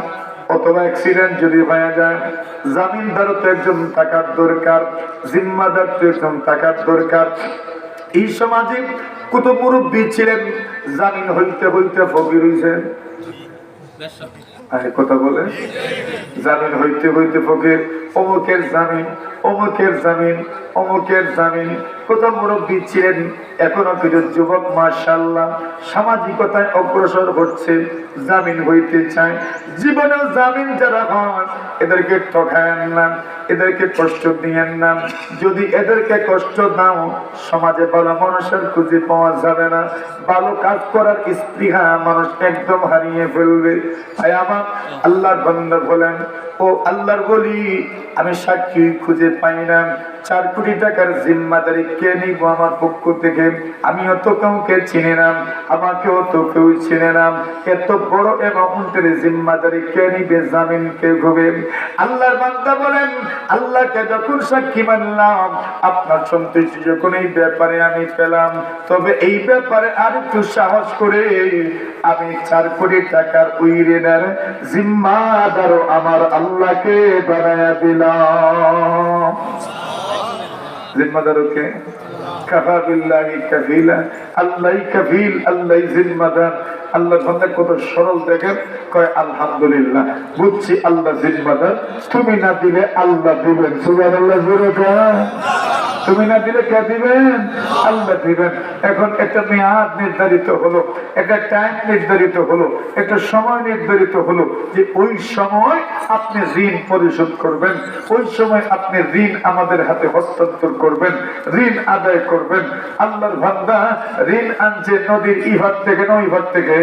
অথবা অ্যাক্সিডেন্ট যদি হয়ে যায়, জামিনদারও তো একজন থাকার দরকার, জিম্মাদার তো একজন থাকার দরকার। এই সমাজে কত মুরব্বী ছিলেন, জামিন হইতে হইতে ফকির হইছেন। কথা বলে জামিন হইতে হইতে ফকির, অমুকের জামিন, অমুকের জামিন, অমুকের জামিন। কত মুরব্বী ছিলেন, এখনো কিছু যুবক মাশাআল্লাহ সামাজিকতায় অগ্রসর হচ্ছে, জামিন হইতে চায়। জীবনেও জামিন যারা হন এদেরকে ঠকায়েন না, এদেরকে কষ্ট দিয়েন না। যদি এদেরকে কষ্ট দাও সমাজে ভালো মানুষের খুঁজে পাওয়া যাবে না, ভালো কাজ করার স্পৃহা মানুষ একদম হারিয়ে ফেলবে। তাই আমার আল্লাহর বান্দা বলেন, ও আল্লাহর বলি, আমি সাক্ষী খুঁজে পাই না। 4 কোটি টাকার জিম্মাদারি কে নিব আমার পক্ষ থেকে? আমিও তো কাউকে চিনি না, আমাকেও তো কেউ চিনে না। এত বড় অ্যামাউন্টের জিম্মাদারি কে নিবে, জামিন কে হবে? আল্লাহর বান্দা বলেন, আল্লাহকে যখন সাক্ষী মানলাম, আপনার সন্তুষ্টি যখন এই ব্যাপারে আমি পেলাম, তবে এই ব্যাপারে আর একটু সাহস করে আমি 4 কোটি টাকার ওই ঋণের জিম্মাদারও আমার আল্লাহকে বানায়া দিলাম। জিম্মাদারকে কাফা বিল্লাহি কাফিলা, আল্লাহই কাফিল, আল্লাহই জিম্মাদার। আল্লাহ বান্দা কত সরল দেখেন, কয় আলহামদুলিল্লাহ, বুঝছি আল্লাহ জিম্মাদার, তুমি না দিলে আল্লাহ দিবেন। সুবহানাল্লাহ, জোরে কয়। তুমি না দিলে কে দিবেন? আল্লাহ দিবেন। এখন একটা মেয়াদ নির্ধারিত হলো, একটা টাইম নির্ধারিত হলো, একটা সময় নির্ধারিত হলো যে ওই সময় আপনি ঋণ পরিশোধ করবেন, ওই সময় আপনি ঋণ আমাদের হাতে হস্তান্তর করবেন, ঋণ আদায় করবেন। আল্লাহর বান্দা ঋণ আনছে নদীর ইভার থেকে, না ইভার থেকে।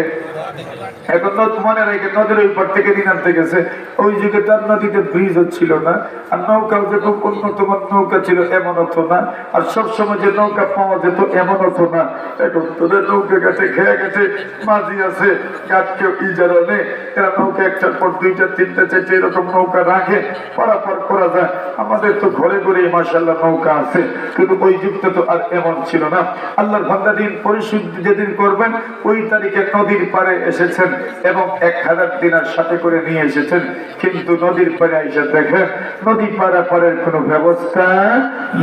এখন মনে রেখে নদীর ওই পার থেকে ঋণ আনতে গেছে। ওই যুগে তার নদীতে ব্রিজ ছিল না, আর নৌকাও যে খুব উন্নত নৌকা ছিল এমন হতো না, আর সবসময় যে নৌকা পাওয়া যেত এমন হতো না। এখন তোদের নৌকা ঘাটে খেয়ে গেছে, মাঝি আছে, ঘাট কেউ ইজারা নেই, এরা নৌকা একটার পর 2টা 3টা 4টা এরকম নৌকা রাখে, পারাপার করা যায়। আমাদের তো ঘরে ঘরে মাশাআল্লাহ নৌকা আছে, কিন্তু ওই যুগটা তো আর এমন ছিল না। আল্লাহর বান্দা দিন পরিশোধ যেদিন করবেন ওই তারিখে নদীর পাড়ে এসেছেন এবং 1000 দিনার সাথে করে নিয়ে এসেছেন, কিন্তু নদীর পাড়ে এসে দেখেন নদী পারাপারের কোনো ব্যবস্থা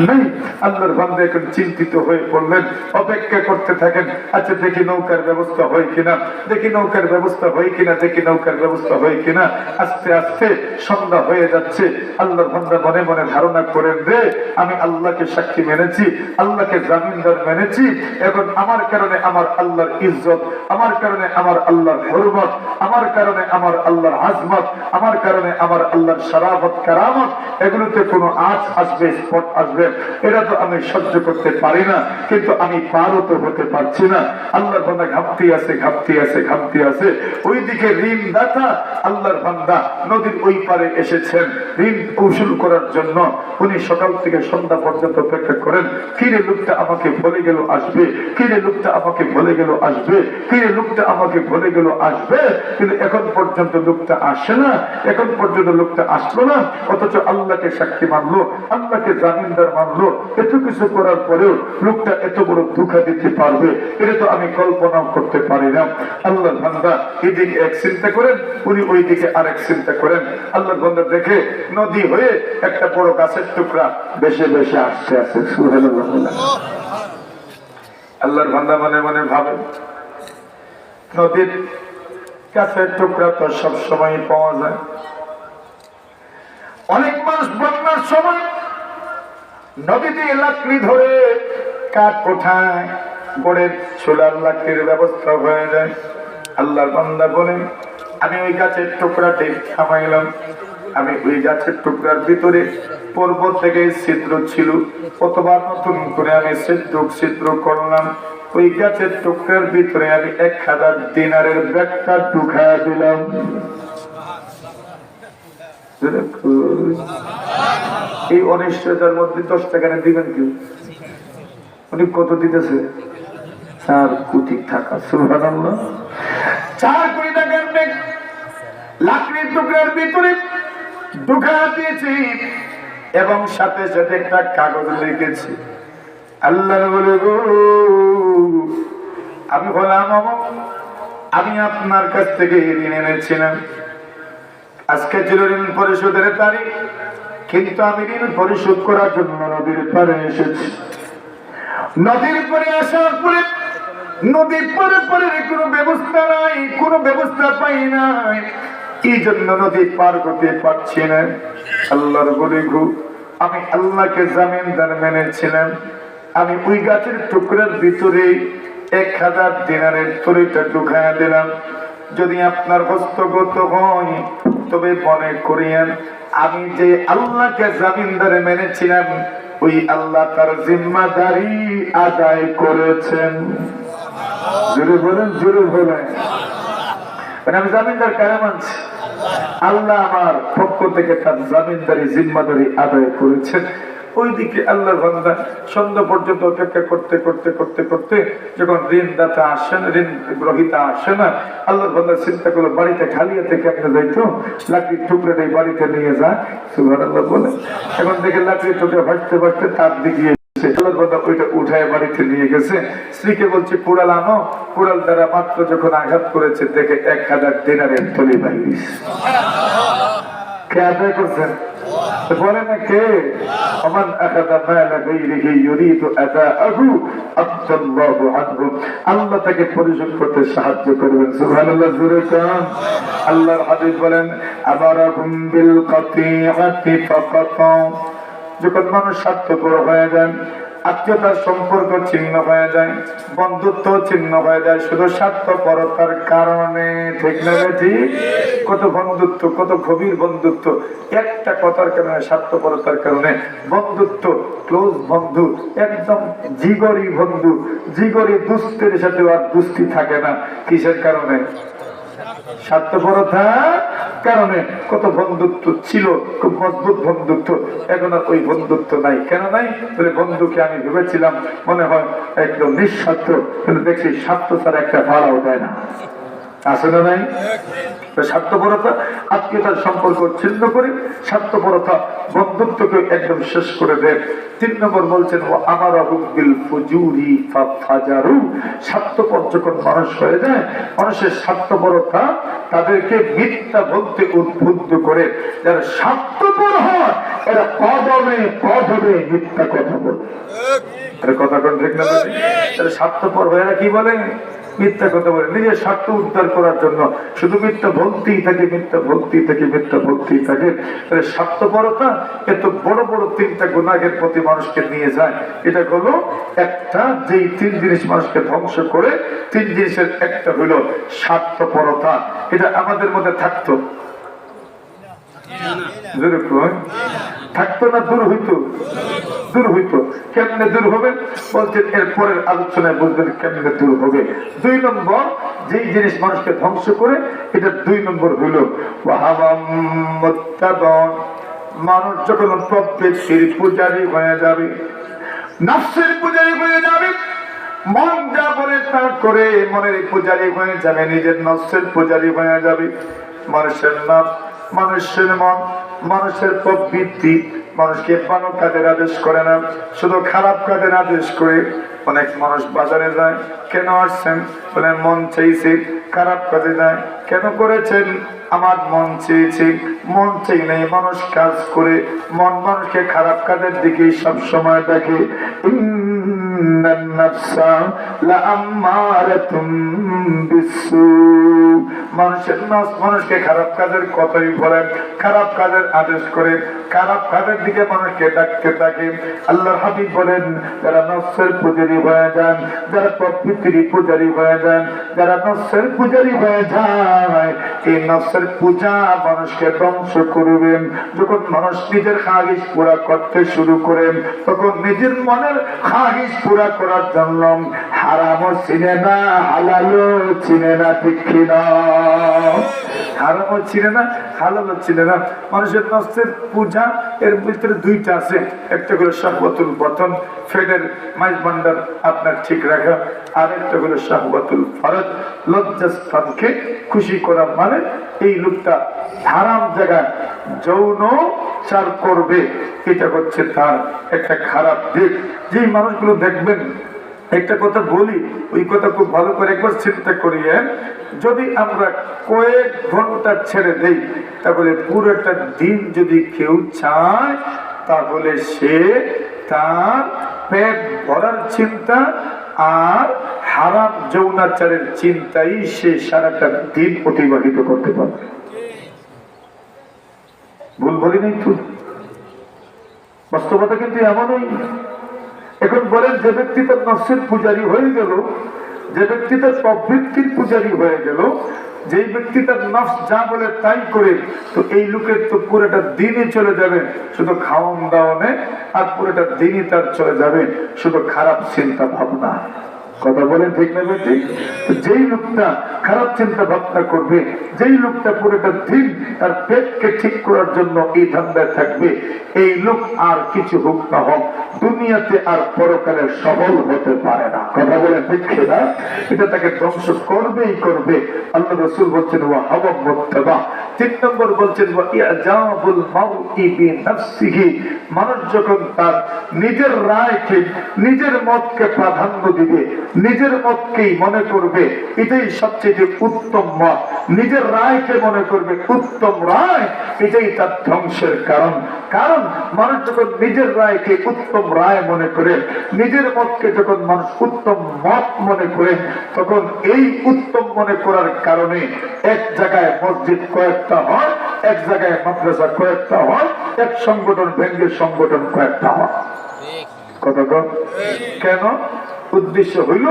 নেই। আল্লাহর বান্দা এখন চিন্তিত হয়ে পড়লেন, অপেক্ষা করতে থাকেন, আচ্ছা দেখি নৌকার ব্যবস্থা হয় কিনা, দেখি নৌকার ব্যবস্থা হয় কিনা, দেখি নৌকার ব্যবস্থা হয় কিনা। আস্তে আস্তে সন্ধ্যা হয়ে যাচ্ছে। আল্লাহর বান্দা মনে মনে ধারণা করেন, রে আমি আল্লাহকে সাক্ষী মেনেছি, আল্লাহকে জামিনদার মেনেছি, এখন আমার কারণে আমার আল্লাহর ইজ্জত, আমার কারণে আমার আল্লাহর হুরমত, আমার কারণে আমার আল্লাহর আজমত, আমার কারণে আমার আল্লাহর শরাফত কারামত, এগুলোতে কোনো আঁচ আসবে, স্পট আসবে, এটা তো আমি সহ্য করতে পারি না, কিন্তু আমি পারও তো হতে পারছি না। আল্লাহর বান্দা ঘাপতি আছে, ঘাপতি আছে, ঘাপতি আছে। ওইদিকে ঋণদাতা আল্লাহর বান্দা নদীর ওই পারে এসেছেন ঋণ উসুল করার জন্য। উনি সকাল থেকে সন্ধ্যা পর্যন্ত অপেক্ষা করেন, কিরে লোকটা আমাকে বলে গেল আসবে, কিরে লোকটা আমাকে বলে গেল আসবে, কিরে লোকটা আমাকে বলে গেল আসবে, কিন্তু এখন পর্যন্ত লোকটা আসে না, এখন পর্যন্ত লোকটা আসলো না। অথচ আল্লাহকে সাক্ষী মানলো, আল্লাহকে জামিনদার মানলো, এত কিছু করার পরেও লোকটা এত বড় ধোঁকা দিতে পারবে, এটা তো আমি কল্পনাও করতে পারি না। আল্লাহর বান্দা এদিকে এক চিন্তা করেন, উনি ওই দিকে আরেক চিন্তা করেন। আল্লাহর বান্দা দেখে নদী হয়ে একটা বড় গাছের টুকরা বেশে বেশে আসছে আছে। সুবহানাল্লাহ। আল্লাহর বান্দা মনে মনে ভাবে, নদীর গাছের টুকরা তো সব সময় পাওয়া যায়। অনেক মানুষ বন্যার সময় নদীতে লাকড়ি ধরে কাঠ ওঠায়, গড়ের চুলার লাকড়ির ব্যবস্থা হয়ে যায়। আল্লাহর বান্দা বলেন, আমি ওই গাছের টুকরাটি থামাইলাম, আমি ওই গাছের টুকরার ভিতরে পর্বত থেকে ছিদ্র ছিল, কতবার নতুন করে আমি ছিদ্র করলাম, ওই গাছের টুকরার ভিতরে আমি 1000 দিনারের ব্যাগটা ঢুকা দিলাম। এই 19,000 মধ্যে 10 টাকা দিবেন কেউ? উনি কত দিতেছে? 4 কোটি টাকা। সুবহানাল্লাহ। 4 কোটি টাকার ব্যাগ লাকড়ির টুকরার ভিতরে ঢুকা দিয়েছি এবং সাথে সাথে একটা কাগজ লিখেছি। আল্লাহ বলে, গো আমি বললাম, আমি আপনার কাছ থেকে ঋণ এনেছিলাম, আজকে ছিল ঋণ পরিশোধের তারিখ, কিন্তু আমি ঋণ পরিশোধ করার জন্য নদীর পাড়ে এসেছি। নদীর পাড়ে আসার পরে নদীর পারে পারে কোনো ব্যবস্থা নাই, কোনো ব্যবস্থা পাই নাই। এই জন্য নদী পার করতে পারছি না। আল্লাহর বলি গো, আমি আল্লাহকে জামিনদার মেনেছিলাম। আমি ওই গাছের টুকরার ভিতরে 1000 দিনারের তরিটা ঢুকাইয়া দিলাম। যদি আপনার হস্তগত হয় তবে মনে করিয়েন আমি যে আল্লাহকে জামিনদারে মেনেছিলাম ওই আল্লাহ তার জিম্মাদারি আদায় করেছেন। জোরে বলেন, জোরে বলেন। আমি জামিনদার কেন মানছি? আল্লাহ আমার পক্ষ থেকে তার জামিনদারি জিম্মাদারি আদায় করেছেন। ওইদিকে আল্লাহর বান্দা সন্ধ্যা পর্যন্ত অপেক্ষা করতে করতে করতে করতে যখন ঋণদাতা আসে না, ঋণ গ্রহীতা আসে না, আল্লাহর বান্দা চিন্তা করলো বাড়িতে খালি হাতে কেমনে যাইতো, লাকড়ির টুকরাটাই বাড়িতে নিয়ে যায়। সুবহানাল্লাহ বলে এখন দেখে লাকড়ির টুকরা ভাসতে ভাসতে তার দিকে আল্লাহর বান্দা ওইটা উঠায় বাড়িতে নিয়ে গেছে। স্ত্রীকে বলছে কুড়াল আনো। কুড়াল দ্বারা মাত্র যখন আঘাত করেছে দেখে 1000 দিনারের থলি বাইশ। কে আদায় করছেন? বলে না কে? ওমান আখাযা মালা গায়রিহি ইউরিদু আদাআহু আদাল্লাহু আনহু। আল্লাহ তাকে পরিশোধ করতে সাহায্য করবেন। সুবহানাল্লাহ, জোরে কান। আল্লাহর হাবিব বলেন আমারাহুম বিল কাতিআতি ফাকাতা। যখন মানুষ স্বার্থপর হয়ে যায়, আত্মীয়তার সম্পর্ক ছিন্ন হয়ে যায়, বন্ধুত্ব ছিন্ন হয়ে যায় শুধু স্বার্থপরতার কারণে। ঠিক না ঠিক? কত বন্ধুত্ব, কত গভীর বন্ধুত্ব একটা কথার কারণে, স্বার্থপরতার কারণে বন্ধুত্ব, ক্লোজ বন্ধু, একদম জিগরি বন্ধু, জিগরি দুস্থের সাথে আর দুস্থি থাকে না। কিসের কারণে? স্বার্থপরতার কারণে। কত বন্ধুত্ব ছিল, খুব মজবুত বন্ধুত্ব, এখন আর ওই বন্ধুত্ব নাই। কেন নাই? বলে বন্ধুকে আমি ভেবেছিলাম মনে হয় একদম নিঃস্বার্থ, কিন্তু দেখছি স্বার্থ ছাড়া একটা ভাড়াও দেয় না। আছে না নাই? স্বার্থপরতা আত্মীয়তার সম্পর্ক ছিন্ন করে, স্বার্থপরতা বন্ধুত্বকে একদম শেষ করে দেয়। 3 নম্বর বলছেন ও আমারাহুম বিল ফুজুরি ফাজারু। স্বার্থপর যখন মানুষ হয়ে যায়, মানুষের স্বার্থপরতা তাদেরকে মিথ্যা বলতে উদ্বুদ্ধ করে। যারা স্বার্থপর হয় এরা কদমে কদমে মিথ্যা কথা বলে। কথা কোন ঠিক না? স্বার্থপর হয়ে এরা কি বলে? মিথ্যা কথা বলে, নিজের স্বার্থ উদ্ধার করার জন্য শুধু মিথ্যা বলতেই থাকে, মিথ্যা বলতেই থাকে, মিথ্যা বলতেই থাকে। স্বার্থপরতা এত বড় বড় 3টা গুনাহের প্রতি মানুষকে নিয়ে যায়। এটা হলো একটা, যেই 3 জিনিস মানুষকে ধ্বংস করে। 3 জিনিসের একটা হলো স্বার্থপরতা। এটা আমাদের মধ্যে থাকতো, থাকতো না? দূর হইতো, দূর হইতো। কেমনে দূর হবে বলছেন এর পরের আলোচনায় বুঝবেন কেমনে দূর হবে। 2 নম্বর যেই জিনিস মানুষকে ধ্বংস করে, এটা 2 নম্বর হইল মানুষ যখন প্রত্যেকের পূজারী হয়ে যাবে, নফসের পূজারী হয়ে যাবে, মন যা বলে তা করে মনের পূজারী হয়ে যাবে, নিজের নফসের পূজারী হয়ে যাবে। মানুষের নফস, মানুষের মন, মানুষের প্রবৃত্তি মানুষকে ভালো কাজের আদেশ করে না, শুধু খারাপ কাজের আদেশ করে। অনেক মানুষ বাজারে যায়, কেন আসছেন? বলে মন চাইছে। খারাপ কাজে যায়, কেন করেছেন? আমার মন চেয়েছে। মন চাইলেই মানুষ কাজ করে। মন মানুষকে খারাপ কাজের দিকে সব সময় দেখে। মানুষের নফস মানুষকে খারাপ কাজের কথাই বলেন, খারাপ কাজের আদেশ করে, খারাপ কাজের দিকে মানুষকে ডাকতে থাকে। আল্লাহর হাবিব বলেন যারা নফসের পূজারী হয়ে যান, যারা প্রকৃতির পূজারী হয়ে যান, যারা নফসের পূজারী হয়ে যায়, এই নফসের পূজা মানুষকে ধ্বংস করবেন। যখন মানুষ নিজের খাহিস পুরা করতে শুরু করেন, তখন নিজের মনের খাহিস পুরা করার জন্য হারামও চিনে না, হালালও চিনে না। ঠিক কিনা? হারামও চিনে না, হালালও চিনে না। মানুষের নফসের পূজা এর ভিতরে 2টা আছে। একটা হলো শাহওয়াতুল বাতন, পেটের মাইজ ভান্ডার আপনার ঠিক রাখা, আর একটা হলো শাহওয়াতুল ফরজ, লজ্জাস্থানকে খুশি করা। মানে এই লোকটা হারাম জায়গায় যৌন চার করবে, এটা হচ্ছে তার একটা খারাপ দিক। যে মানুষগুলো দেখবেন, একটা কথা বলি, ওই কথা খুব ভালো করে একবার চিন্তা করিয়ে, যদি আমরা কয়েক ঘন্টা ছেড়ে দেই, তাহলে পুরো একটা দিন যদি কেউ চায়, তাহলে সে তার পেট ভরার চিন্তা আর হারাম যৌনাচারের চিন্তাই সে সারাটা দিন অতিবাহিত করতে পারবে। ভুল বলি নাই তো? বাস্তবতা কিন্তু এমনই। এখন বলেন, যে ব্যক্তি তার নফসের পূজারী হয়ে গেল, যে ব্যক্তি তার প্রবৃত্তির পূজারী হয়ে গেল, যেই ব্যক্তি তার নফস যা বলে তাই করে, তো এই লোকের তো পুরোটা দিনই চলে যাবে শুধু খাওয়ান দাওয়ানে, আর পুরোটা দিনই তার চলে যাবে শুধু খারাপ চিন্তা ভাবনা। কথা বলেন ঠিক না বেটি? যেই লোকটা খারাপ চিন্তা ভাবনা করবে, যেই লোকটা পুরোটা দিন তার পেটকে ঠিক করার জন্য এই ধান্দায় থাকবে, এই লোক আর কিছু হোক না হোক দুনিয়াতে আর পরকালে সফল হতে পারে না। কথা বলেন ঠিক না? এটা তাকে ধ্বংস করবেই করবে। আল্লাহ রাসূল বলছেন ওয়া হাওয়া মুত্তাবা। 3 নম্বর বলছেন ওয়া ইয়াজাবুল মাউতি বিনাফসিহি। মানুষ যখন তার নিজের রায়কে, নিজের মতকে প্রাধান্য দিবে, নিজের মতকেই মনে করবে এটাই সবচেয়ে উত্তম মত, নিজের রায়কে মনে করবে উত্তম রায়, এটাই তার ধ্বংসের কারণ। কারণ মানুষ যখন নিজের রায়কে উত্তম রায় মনে করে, নিজের মতকে যখন মানুষ উত্তম মত মনে করে, তখন এই উত্তম মনে করার কারণে এক জায়গায় মসজিদ কয়েকটা হয়, এক জায়গায় মাদ্রাসা কয়েকটা হয়, এক সংগঠন ভেঙ্গে সংগঠন কয়েকটা হয়। কথা কেন? উদ্দেশ্য হইল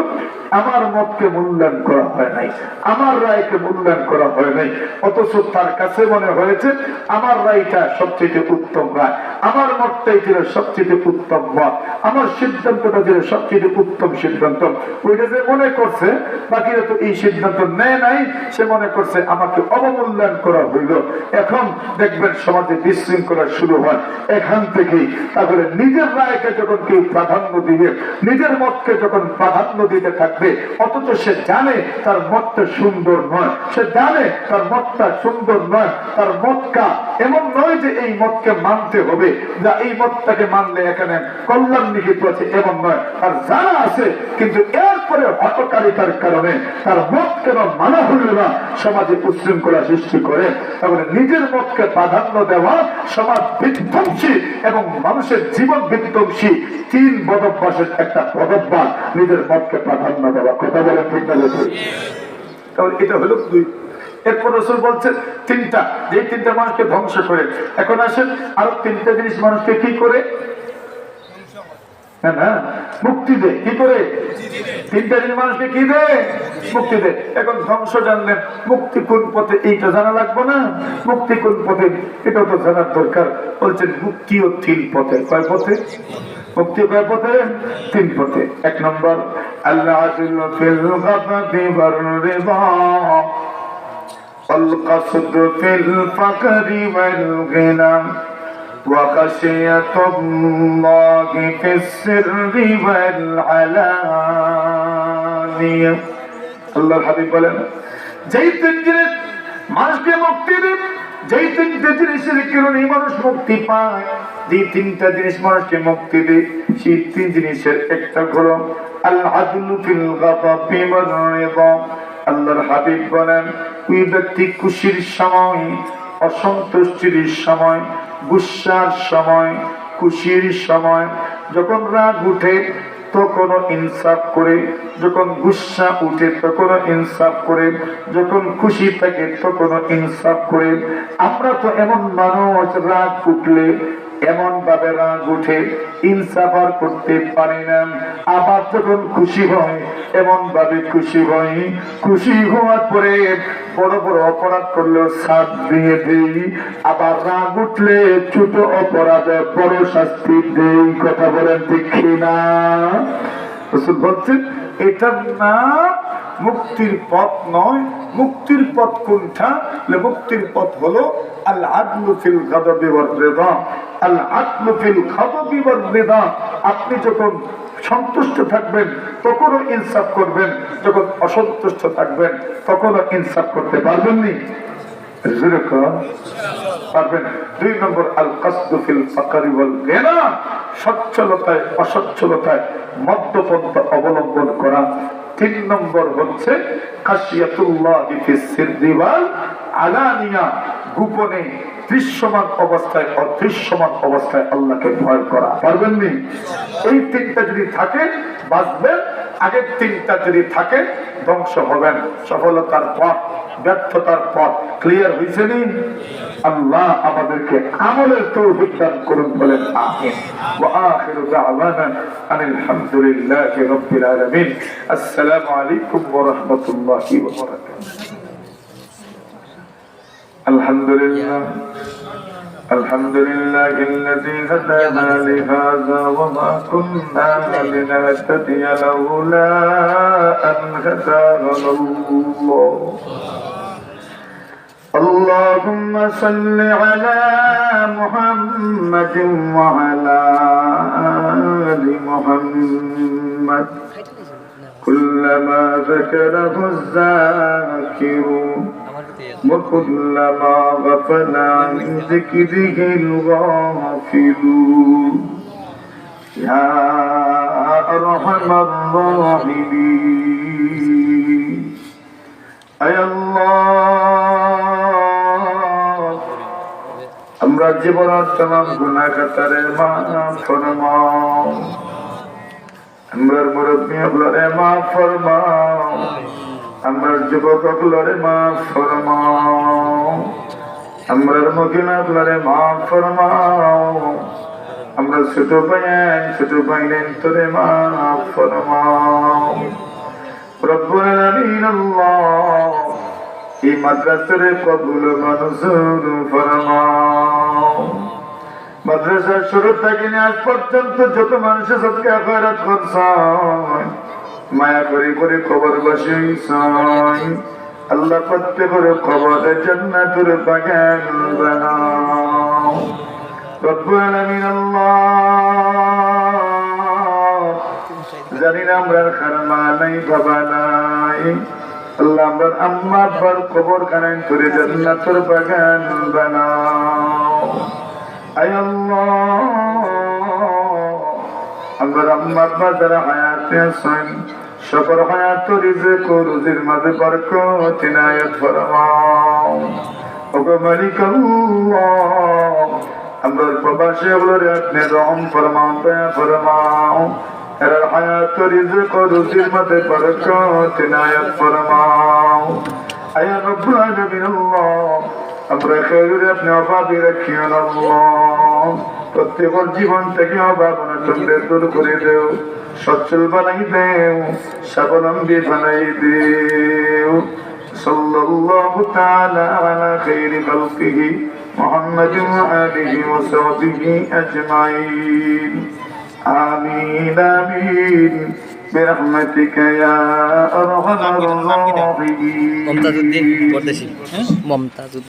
আমার মতকে মূল্যায়ন করা হয় নাই, আমার রায়কে মূল্যায়ন করা হয় নাই, অথচ তার কাছে মনে হয়েছে আমার রায়টা সবচেয়ে উত্তম রায়, আমার মতটাই ছিল সবচেয়ে উত্তম মত, আমার সিদ্ধান্তটা ছিল সবচেয়ে উত্তম সিদ্ধান্ত। ওইটা যে মনে করছে, বাকিরা তো এই সিদ্ধান্ত নেয় নাই, সে মনে করছে আমাকে অবমূল্যায়ন করা হইল। এখন দেখবেন সমাজে বিশৃঙ্খলা শুরু হয় এখান থেকেই। তাহলে নিজের রায়কে যখন কেউ প্রাধান্য দিবে, নিজের মতকে যখন প্রাধান্য দিতে থাকবে, অথচ সে জানে তার মতটা সুন্দর নয়, সে জানে তার মতটা সুন্দর নয়, তার মতটা এমন নয় যে এই মতকে মানতে হবে, যা এই মতটাকে মানলে এখানে কল্যাণ নিহিত আছে, এমন নয়। আর জানা আছে, কিন্তু এরপরে হটকারিতার কারণে তার মত কেন মানা হইল না, সমাজে উচ্ছৃঙ্খলা সৃষ্টি করে। তাহলে নিজের মতকে প্রাধান্য দেওয়া সমাজ বিধ্বংসী এবং মানুষের জীবন বিধ্বংসী 3 বদভ্যাসের একটা বদভ্যাস, নিজের মতকে প্রাধান্য দেওয়া। কথা বলে ঠিক না? তাহলে এটা হলো 2। এরপর রাসূল বলছেন 3টা, যে 3টা মানুষকে ধ্বংস করে। এখন আসেন আরো 3টা জিনিস মানুষকে কি করে? হ্যাঁ, মুক্তি দেয়। কি করে? 3টা জিনিস মানুষকে কি দেয়? মুক্তি দেয়। এখন ধ্বংস জানলেন, মুক্তি কোন পথে এইটা জানা লাগবে না? মুক্তি কোন পথে এটাও তো জানার দরকার। বলছেন মুক্তিও 3 পথে। কয় পথে? মুক্তি কয় পথে? 3 পথে। 1 নম্বর আল্লাহ আযিল্লু ফিল গাদাবি ওয়ার রিদা ওয়াল কাসদ ফিল ফাকরি ওয়াল গিনা ওয়া খাশিয়াতুল্লাহি ফিস সিররি ওয়াল আলানিয়া। আল্লাহর হাবিব বলেন, যেই 3 জিনিস মানুষকে মুক্তি দেয়, যেই 3টা জিনিসের কারণে মানুষ মুক্তি পায়, যে 3টা জিনিস মানুষকে মুক্তি দেয়, সেই 3 জিনিসের একটা হলো আল আদলু ফিল গাদাবি ওয়ার রিদা। আল্লাহর হাবিব বলেন, ওই ব্যক্তি খুশির সময়, অসন্তুষ্টির সময়, গুসার সময়, খুশির সময়, যখন রাগ উঠে তখন ইনসাফ করে, যখন গুসা উঠে তখন ইনসাফ করে, যখন খুশি থাকে তখন ইনসাফ করে। আমরা তো এমন মানুষ, রাগ উঠলে এমন ভাবে রাগ উঠে ইনসাফ আর করতে পারি না, আবার যখন খুশি হয় এমন ভাবে খুশি হয়, খুশি হওয়ার পরে বড় বড় অপরাধ করলেও সাথ দিয়ে দেই, আবার রাগ উঠলে ছোট অপরাধে বড় শাস্তি দেই। কথা বলেন ঠিক না? রাসূল বলছেন এটার নাম মুক্তির পথ নয়। মুক্তির পথ কোনটা? মুক্তির পথ হলো আল আদলু ফিল গাদাবি ওয়ার রিদা। আল আদলু ফিল গাদাবি ওয়ার রিদা। আপনি যখন সন্তুষ্ট থাকবেন তখনও ইনসাফ করবেন, যখন অসন্তুষ্ট থাকবেন তখনও ইনসাফ করতে পারবেন নি? পারবেন। 2 নম্বর আল কাসদু ফিল ফাকরি ওয়াল গিনা। সচ্ছলতায় অসচ্ছলতায় মধ্যপন্থা অবলম্বন করা। 3 নম্বর হচ্ছে খাশিয়াতুল্লাহি ফিস সিররি ওয়াল আলানিয়া। গোপনে, দৃশ্যমান অবস্থায়, অদৃশ্যমান অবস্থায় আল্লাহকে ভয় করা। পারবেন নি? এই 3টা যদি থাকে বাঁচবেন, আগের তিনটা যদি থাকে ধ্বংস হবেন। সফলতার পথ, ব্যর্থতার পথ ক্লিয়ার হয়েছে নি? আল্লাহ আমাদেরকে আমলের তৌফিক দান করুন, বলেন আমিন। ওয়া আখিরু দাওয়ানা আনিল হামদুলিল্লাহি রাব্বিল আলামিন। আসসালামু আলাইকুম ওয়া রাহমাতুল্লাহি ওয়া বারাকাতুহু। আলহামদুলিল্লাহ الحمد لله الذي هدانا لهذا وما كنا لنهتدي لولا أن هدانا الله. اللهم صل على محمد وعلى آل محمد كلما ذكره الذاكرون وكلما غفل عن ذكره الغافلون يا أرحم الراحمين. أي الله আমরা জীবনের तमाम গুনাহ খাতারে মাফ ফরমাও, আমরার মুরব্বী হলরে মাফ ফরমাও, আমরার যুবক হলরে মাফ ফরমাও, আমরার মহিলা হলরে মাফ ফরমাও, আমরা ছোট ভাইয়েন তোরে মাফ ফরমাও। রব্বুল আলামিন আল্লাহ এই মাদ্রাসারে কবুল মনজুর ফরমাও। মাদ্রাসার শুরু থেকে আজ পর্যন্ত যত মানুষের সদকা খয়রাত করছে মায়া করে করে কবর বসাইছেন, আল্লাহ প্রত্যেকের কবরে জান্নাতের বাগান বানাও। রব্বুল আলামিন আল্লাহ জানি না আমরা খারমা নাই বাবা নাই, আল্লাহ আমার আম্মা আব্বার কবর খানায় করে জান্নাতের বাগান বানাও। আয় আল্লাহ আমার আম্মা আব্বা যারা হায়াতে আছেন সকল হায়াত রিজিক ও রুজির মাঝে বরকত ইনায়াত ফরমাও। ওগো মালিক আল্লাহ আমরা প্রবাসী হলরে আপনি রহম ফরমাও, দয়া ফরমাও। এর হায়াত রিজিক ও রুজির মাঝে বরকত ইনায়াত ফরমাও। আয় রব্বুল আলামিন আল্লাহ আমরা খেয়ে আপনি অভাবী রাখিও না আল্লাহ, প্রত্যেকের জীবন থেকে অভাব অনটনদের দূর করে দেও, সচ্ছল বানাই দেও, স্বাবলম্বী বানাই দেও। সাল্লাল্লাহু তাআলা আলা খাইরি খালকিহি মুহাম্মাদিন ওয়া আলিহি ওয়া সাহবিহি আজমাইন। আমিন আমিন বিরহমাতিকা ইয়া আরহামার রাহিমিন। মমতাজউদ্দিন পরদেশী, মমতাজউদ্দিন।